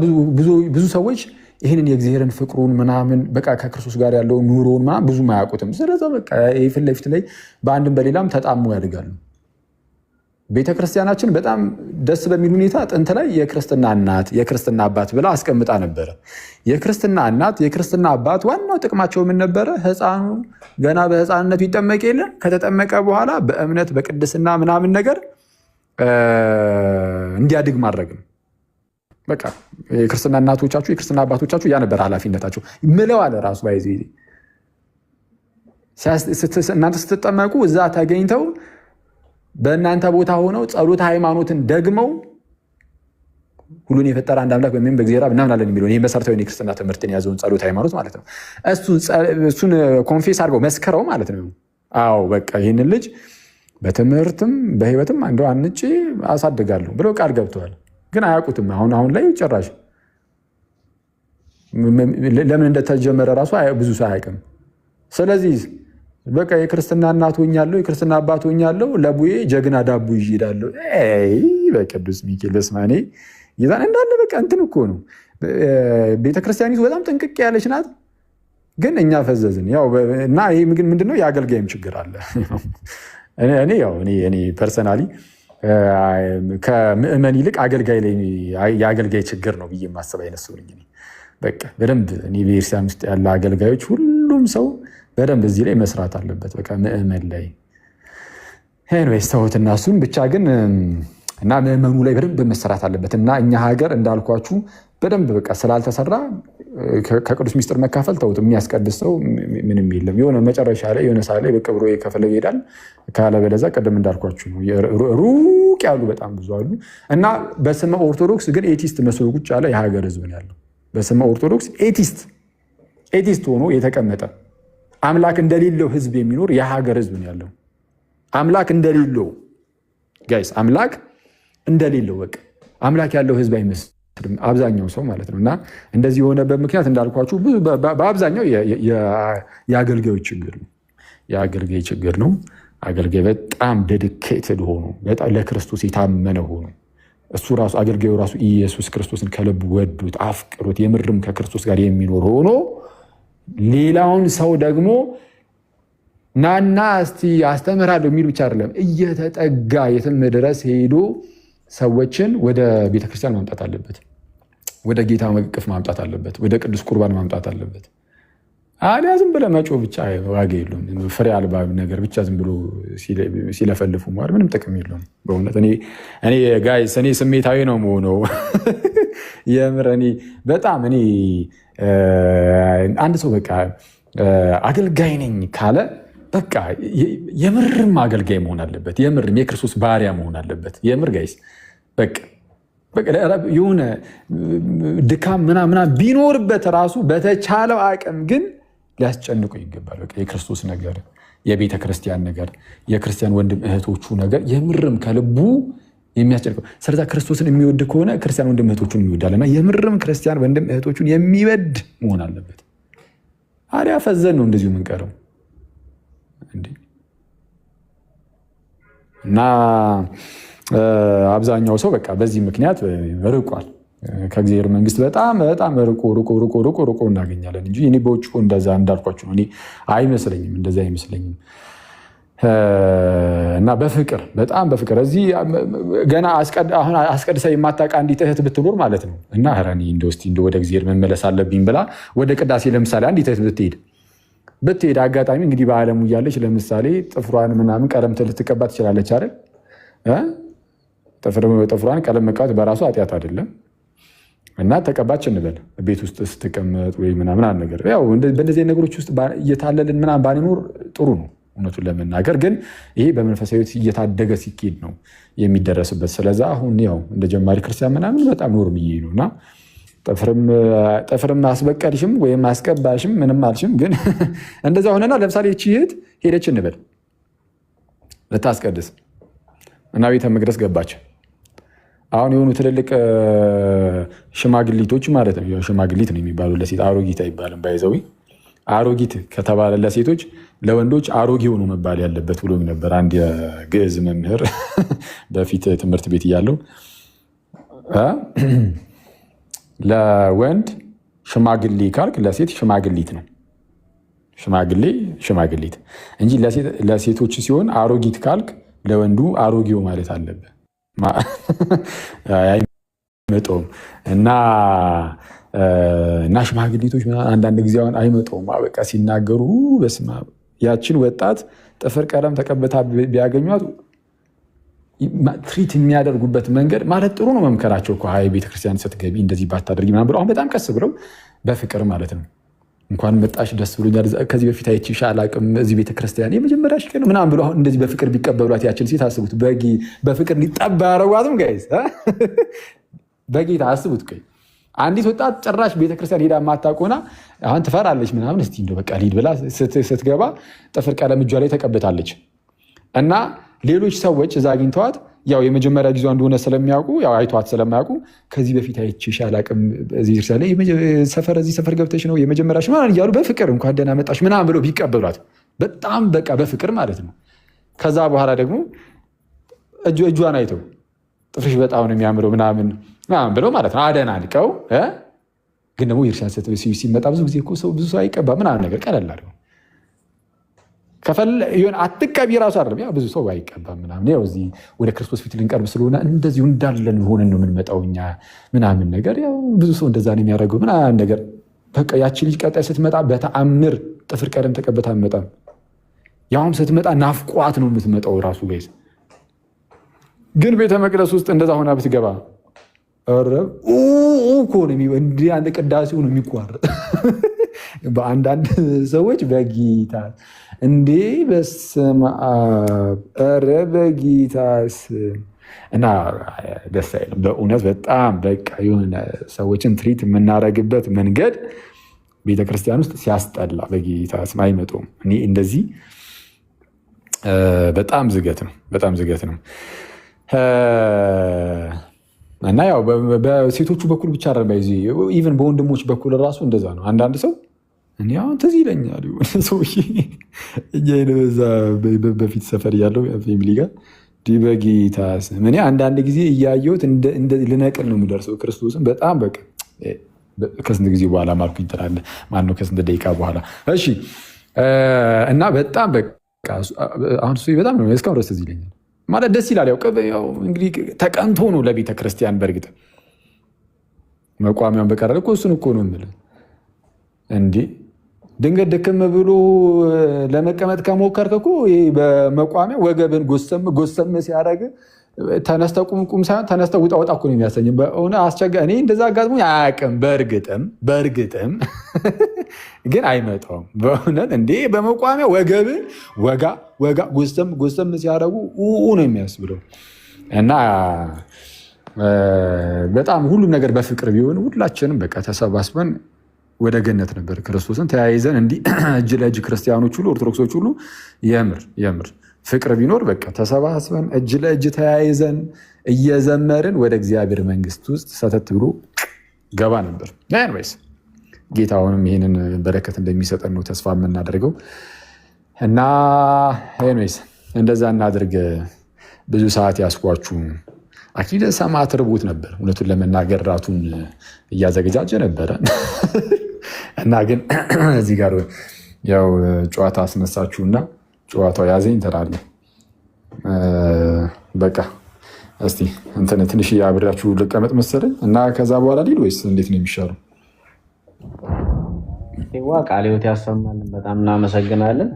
ብዙ ሰዎች ይህንን የእግዚአብሔርን ፍቅሩን ምናምን በቃ ከክርስቶስ ጋር ያለውን ኑሮውን ምናምን ብዙም አያውቁትም። ስለዛ በቃ ፊት ለፊት ላይ በአንድም በሌላም ተጣሞ ያድጋሉ። ቤተክርስቲያናችን በጣም ደስ በሚል ሁኔታ ጥንት ላይ የክርስትና እናት የክርስትና አባት ብላ አስቀምጣ ነበረ። የክርስትና እናት የክርስትና አባት ዋናው ጥቅማቸው ምን ነበረ? ሕፃኑ ገና በሕፃንነቱ ይጠመቅ የለ ከተጠመቀ በኋላ በእምነት በቅድስና ምናምን ነገር እንዲያድግ ማድረግ ነው። በቃ የክርስትና እናቶቻችሁ የክርስትና አባቶቻችሁ ያ ነበር ኃላፊነታቸው። ምለዋል ራሱ ባይዜ እናንተ ስትጠመቁ እዛ ተገኝተው በእናንተ ቦታ ሆነው ጸሎት ሃይማኖትን ደግመው ሁሉን የፈጠረ አንድ አምላክ በሚሆን በእግዚአብሔር እናምናለን የሚለው ይህ መሰረታዊ የክርስትና ትምህርትን የያዘውን ጸሎት ሃይማኖት ማለት ነው። እሱን ኮንፌስ አድርገው መስከረው ማለት ነው። አዎ በቃ ይህንን ልጅ በትምህርትም በህይወትም እንደው አንጭ አሳድጋለሁ ብለው ቃል ገብተዋል። ግን አያውቁትም። አሁን ላይ ጭራሽ ለምን እንደተጀመረ ራሱ ብዙ ሰው አያውቅም። ስለዚህ በቃ የክርስትና እናት ሆኛለሁ የክርስትና አባት ሆኛለሁ ለቡዬ ጀግና ዳቦ ይዤ እሄዳለሁ። በቅዱስ ሚካኤል በስማኔ ይዛን እንዳለ በቃ እንትን እኮ ነው። ቤተክርስቲያኒቱ በጣም ጥንቅቅ ያለች ናት። ግን እኛ ፈዘዝን። እና ይሄ ምንድነው የአገልጋይም ችግር አለ። እኔ ፐርሰናሊ ከምዕመን ይልቅ አገልጋይ ላይ የአገልጋይ ችግር ነው ብዬ የማስብ አይነት ሰው ነኝ። በቃ በደንብ እኔ ቤተክርስቲያን ውስጥ ያለ አገልጋዮች ሁሉም ሰው በደንብ እዚህ ላይ መስራት አለበት። በቃ ምዕመን ላይ ኤኒዌይስ ተውትና እሱን ብቻ ግን እና ምዕመኑ ላይ በደንብ መሰራት አለበት። እና እኛ ሀገር እንዳልኳችሁ በደንብ በቃ ስላልተሰራ ከቅዱስ ሚስጥር መካፈል ተውት። የሚያስቀድስ ሰው ምንም የለም። የሆነ መጨረሻ ላይ የሆነ ሰዓት ላይ በቃ ብሎ የከፈለ ይሄዳል። ካለበለዚያ ቅድም እንዳልኳችሁ ነው ሩቅ ያሉ በጣም ብዙ አሉ። እና በስመ ኦርቶዶክስ ግን ኤቲስት መስሎ ቁጭ ያለ የሀገር ህዝብ ነው ያለው። በስመ ኦርቶዶክስ ኤቲስት ሆኖ የተቀመጠ አምላክ እንደሌለው ህዝብ የሚኖር የሀገር ህዝብ ነው ያለው። አምላክ እንደሌለው ጋይስ፣ አምላክ እንደሌለው በቃ አምላክ ያለው ህዝብ አይመስልም አብዛኛው ሰው ማለት ነው። እና እንደዚህ የሆነበት ምክንያት እንዳልኳችሁ በአብዛኛው የአገልጋዮች ችግር ነው። የአገልጋይ ችግር ነው። አገልጋይ በጣም ዴዲኬትድ ሆኖ በጣም ለክርስቶስ የታመነ ሆኖ እሱ ራሱ አገልጋዩ ራሱ ኢየሱስ ክርስቶስን ከልቡ ወዱት አፍቅሩት የምርም ከክርስቶስ ጋር የሚኖር ሆኖ ሌላውን ሰው ደግሞ ናና እስቲ አስተምራለሁ የሚል ብቻ አይደለም፣ እየተጠጋ የትም ድረስ ሄዶ ሰዎችን ወደ ቤተክርስቲያን ማምጣት አለበት፣ ወደ ጌታ መቅፍ ማምጣት አለበት፣ ወደ ቅዱስ ቁርባን ማምጣት አለበት። አሊያ ዝም ብለህ መጮህ ብቻ ዋጋ የለውም። ፍሬ አልባ ነገር ብቻ ዝም ብሎ ሲለፈልፉ ማለት ምንም ጥቅም የለውም። በእውነት እኔ ጋይስ እኔ ስሜታዊ ነው የምሆነው የምር በጣም አንድ ሰው በቃ አገልጋይ ነኝ ካለ በቃ የምርም አገልጋይ መሆን አለበት። የምርም የክርስቶስ ባሪያ መሆን አለበት። የምር ጋይስ በቃ የሆነ ድካም ምናምን ቢኖርበት ራሱ በተቻለው አቅም ግን ሊያስጨንቁ ይገባል። በቃ የክርስቶስ ነገር፣ የቤተ ክርስቲያን ነገር፣ የክርስቲያን ወንድም እህቶቹ ነገር የምርም ከልቡ የሚያስጨንቀው። ስለዛ ክርስቶስን የሚወድ ከሆነ ክርስቲያን ወንድም እህቶቹን ይወዳልና የምርም ክርስቲያን ወንድም እህቶቹን የሚወድ መሆን አለበት። አሪያ ፈዘን ነው እንደዚሁ የምንቀረው እና አብዛኛው ሰው በቃ በዚህ ምክንያት ርቋል ከእግዚአብሔር መንግስት። በጣም በጣም ርቆ እናገኛለን እንጂ እኔ በውጭ እንደዛ እንዳልኳችሁ ነው። እኔ አይመስለኝም፣ እንደዛ አይመስለኝም። እና በፍቅር በጣም በፍቅር እዚህ ገና አሁን አስቀድሳ የማታውቅ አንዲት እህት ብትኖር ማለት ነው እና ኧረ እኔ ወደ እግዚአብሔር መመለስ አለብኝ ብላ ወደ ቅዳሴ ለምሳሌ አንዲት እህት ብትሄድ አጋጣሚ እንግዲህ በዓለሙ እያለች ለምሳሌ ጥፍሯን ምናምን ቀለም ልትቀባ ትችላለች አይደል? ጥፍሯን ቀለም መቀባት በራሱ ኃጢአት አይደለም። እና ተቀባች እንበል ቤት ውስጥ ስትቀመጥ ወይ ምናምን ነገር ያው በእንደዚህ ነገሮች ውስጥ እየታለልን ምናምን ባንኖር ጥሩ ነው እውነቱን ለመናገር። ግን ይሄ በመንፈሳዊ እየታደገ ሲኬድ ነው የሚደረስበት። ስለዛ አሁን ያው እንደ ጀማሪ ክርስቲያን ምናምን በጣም ኖርምዬ ነው እና ጥፍርም አስበቀልሽም ወይም አስቀባሽም ምንም አልሽም። ግን እንደዛ ሆነና ለምሳሌ ይህች እህት ሄደች እንበል ልታስቀድስ እና ቤተ መቅደስ ገባች። አሁን የሆኑ ትልልቅ ሽማግሊቶች ማለት ነው፣ ሽማግሊት ነው የሚባሉ ለሴት አሮጊት አይባልም። ባይዘዊ አሮጊት ከተባለ ለሴቶች፣ ለወንዶች አሮጌ ሆኖ መባል ያለበት ብሎ ነበር አንድ የግዕዝ መምህር በፊት ትምህርት ቤት እያለው። ለወንድ ሽማግሌ ካልክ ለሴት ሽማግሊት ነው፣ ሽማግሊት እንጂ ለሴቶች ሲሆን አሮጊት ካልክ ለወንዱ አሮጌው ማለት አለበት። አይመጣውም እና ሽማግሌቶች አንዳንድ ጊዜ አሁን አይመጣውም በቃ ሲናገሩ በስመ አብ ያችን ወጣት ጥፍር ቀለም ተቀብታ ቢያገኟት ትሪት የሚያደርጉበት መንገድ ማለት ጥሩ ነው። መምከራቸው እኮ ቤተክርስቲያን ስትገቢ እንደዚህ ባታደርጊ ምናምን ብለው አሁን በጣም ቀስ ብለው በፍቅር ማለት ነው እንኳን መጣሽ ደስ ብሎኛል፣ ከዚህ በፊት አይቼሽ አላውቅም፣ እዚህ ቤተክርስቲያን የመጀመሪያሽ ቀን ምናምን ብለው አሁን እንደዚህ በፍቅር ቢቀበሏት ያችን ሴት አስቡት። በፍቅር ሊጠባ ያረጓትም ጋይዝ በጌታ አስቡት። ቆይ አንዲት ወጣት ጭራሽ ቤተክርስቲያን ሄዳ የማታውቅ አሁን ትፈራለች ምናምን፣ እስቲ እንደው በቃ ሊድ ብላ ስትገባ ጥፍር ቀለም እጇ ላይ ተቀብታለች እና ሌሎች ሰዎች እዛ አግኝተዋት ያው የመጀመሪያ ጊዜ እንደሆነ ስለሚያውቁ ያው አይቷት ስለማያውቁ ከዚህ በፊት አይቼሽ አላውቅም፣ እዚህ ሰፈር ገብተሽ ነው የመጀመሪያሽ ምናምን እያሉ በፍቅር እንኳን ደህና መጣሽ ምናምን ብለው ቢቀበሏት በጣም በቃ በፍቅር ማለት ነው። ከዛ በኋላ ደግሞ እጇን አይተው ጥፍርሽ በጣም ነው የሚያምረው ምናምን ብለው ማለት ነው አደናንቀው። ግን ደግሞ የእርሻን ሲመጣ ብዙ ጊዜ እኮ ሰው ብዙ ሰው አይቀባ ምናምን ነገር ቀለል አድርገው ከፈለሆን አትቀቢ ራሱ አይደለም ያው ብዙ ሰው አይቀባም ምናምን። ያው እዚህ ወደ ክርስቶስ ፊት ልንቀርብ ስለሆነ እንደዚሁ እንዳለን ሆነን ነው የምንመጣው እኛ ምናምን ነገር። ያው ብዙ ሰው እንደዛ ነው የሚያደርገው ምናምን ነገር። በቃ ያቺ ልጅ ቀጣይ ስትመጣ በተአምር ጥፍር ቀለም ተቀብታ አትመጣም። ያውም ስትመጣ ናፍቋት ነው የምትመጣው ራሱ ጋይዝ። ግን ቤተ መቅደስ ውስጥ እንደዛ ሆና ብትገባ እንዲህ አንድ ቅዳሴው ነው የሚቋረጥ በአንዳንድ ሰዎች በጌታ እንዴ በስመ አብ ኧረ በጌታስ እና ደስ አይልም በእውነት በጣም በቃ የሆነ ሰዎችን ትሪት የምናደርግበት መንገድ ቤተክርስቲያን ውስጥ ሲያስጠላ በጌታ ስም አይመጡም። እኔ እንደዚህ በጣም ዝገት ነው እና ያው በሴቶቹ በኩል ብቻ ኢቨን በወንድሞች በኩል ራሱ እንደዛ ነው። አንዳንድ ሰው እኔ አሁን ትዝ ይለኛል ሰውዬ እዛ በፊት ሰፈር እያለው ፋሚሊ ጋር በጌታ ስም እኔ አንዳንድ ጊዜ እያየሁት ልነቅል ነው የምደርሰው ክርስቶስን በጣም በቃ ከስንት ጊዜ በኋላ ማልኩኝ ትላለህ። ማነው ከስንት ደቂቃ በኋላ? እሺ እና በጣም በቃ አሁን እሱ በጣም ነው እስካሁን ድረስ እዚህ ይለኛል ማለት ደስ ይላል። ያው እንግዲህ ተቀንቶ ነው ለቤተ ክርስቲያን በእርግጥ መቋሚያውን በቀረ እኮ እሱን እኮ ነው የምልህ። እንዲህ ድንገት ደከም ብሎ ለመቀመጥ ከሞከርክ እኮ በመቋሚያ ወገብን ጎሰም ሲያደርግ ተነስተህ ቁም ሳይሆን ተነስተህ ውጣ ወጣ እኮ ነው የሚያሰኝ። በእውነት አስቸጋሪ። እኔ እንደዛ አጋጥሞኝ አያውቅም። በእርግጥም ግን አይመጣውም በእውነት እንዴ በመቋሚያ ወገብን ወጋ ጎሰም ሲያደርጉ ነው የሚያስብለው። እና በጣም ሁሉም ነገር በፍቅር ቢሆን ሁላችንም በቃ ተሰባስበን ወደ ገነት ነበር ክርስቶስን ተያይዘን እንዲህ እጅ ለእጅ ክርስቲያኖች ሁሉ ኦርቶዶክሶች ሁሉ የምር ፍቅር ቢኖር በቃ ተሰባስበን እጅ ለእጅ ተያይዘን እየዘመርን ወደ እግዚአብሔር መንግስት ውስጥ ሰተት ብሎ ገባ ነበር። ኤኒዌይስ ጌታ አሁንም ይህንን በረከት እንደሚሰጠን ነው ተስፋ የምናደርገው። እና ኤኒዌይስ እንደዛ እናድርግ። ብዙ ሰዓት ያስኳችሁ። አክሊለ ሰማዕት ርቦት ነበር እውነቱን ለመናገር ራቱን እያዘገጃጀ ነበረ እና ግን እዚህ ጋር ያው ጨዋታ አስነሳችሁና ጨዋታው ያዘኝ ትላለህ። በቃ እስቲ እንትን ትንሽ አብሬያችሁ ልቀመጥ መሰለኝ እና ከዛ በኋላ ሊል ወይስ እንዴት ነው የሚሻለው? ቃለ ሕይወት ያሰማልን። በጣም እናመሰግናለን።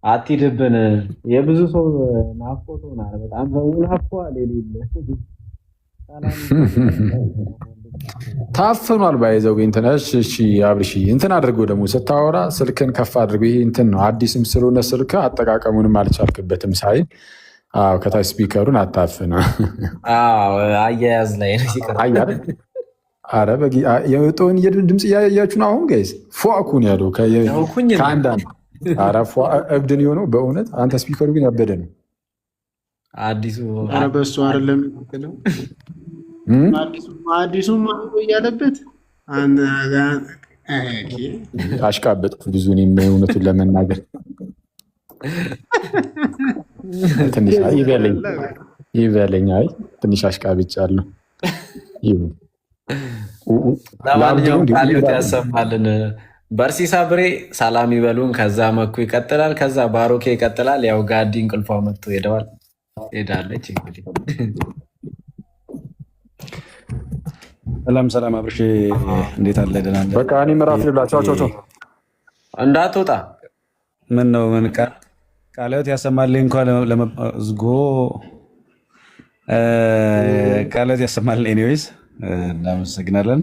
አትሂድብን። የብዙ ሰው ናፍቆት ሆናል። በጣም ሰው ናፍቋል። ታፍኗል ባይዘው እንትን። እሺ አብርሽ እንትን አድርገው ደግሞ ስታወራ ስልክን ከፍ አድርገው። ይሄ እንትን ነው አዲስም ስለሆነ ስልክ አጠቃቀሙንም አልቻልክበትም ሳይ ከታች ስፒከሩን አታፍን። አያያዝ ላይ አረ የወጣውን ድምፅ እያያችሁ ነው። አሁን ጋይስ ፏኩን ያለው ከአንዳንድ አረ ፏ እብድን የሆነው በእውነት አንተ ስፒከሩ ግን ያበደ ነው። አዲሱ በሱ አይደለም አዲሱም እያለበት አሽቃበጥኩ ብዙ እኔም እውነቱን ለመናገር ትንሽ ይበለኝ። አይ ትንሽ አሽቃብጫለሁ። ለማንኛውም ቃለ ሕይወት ያሰማልን። በርሲሳ ብሬ ሰላም ይበሉን። ከዛ መኩ ይቀጥላል። ከዛ ባሮኬ ይቀጥላል። ያው ጋዲ እንቅልፏ መጥቶ ሄዳለች። እንግዲህ ሰላም አብርሽ እንዴት አለ? ደህና ነህ? በቃ እኔ ምራት ልብላ። ቻው እንዳትወጣ። ምን ነው ምን ቃለ ሕይወት ያሰማልኝ እንኳን ለመዝጎ ቃለ ሕይወት ያሰማልኝ። ኤኒዌይስ እናመሰግናለን።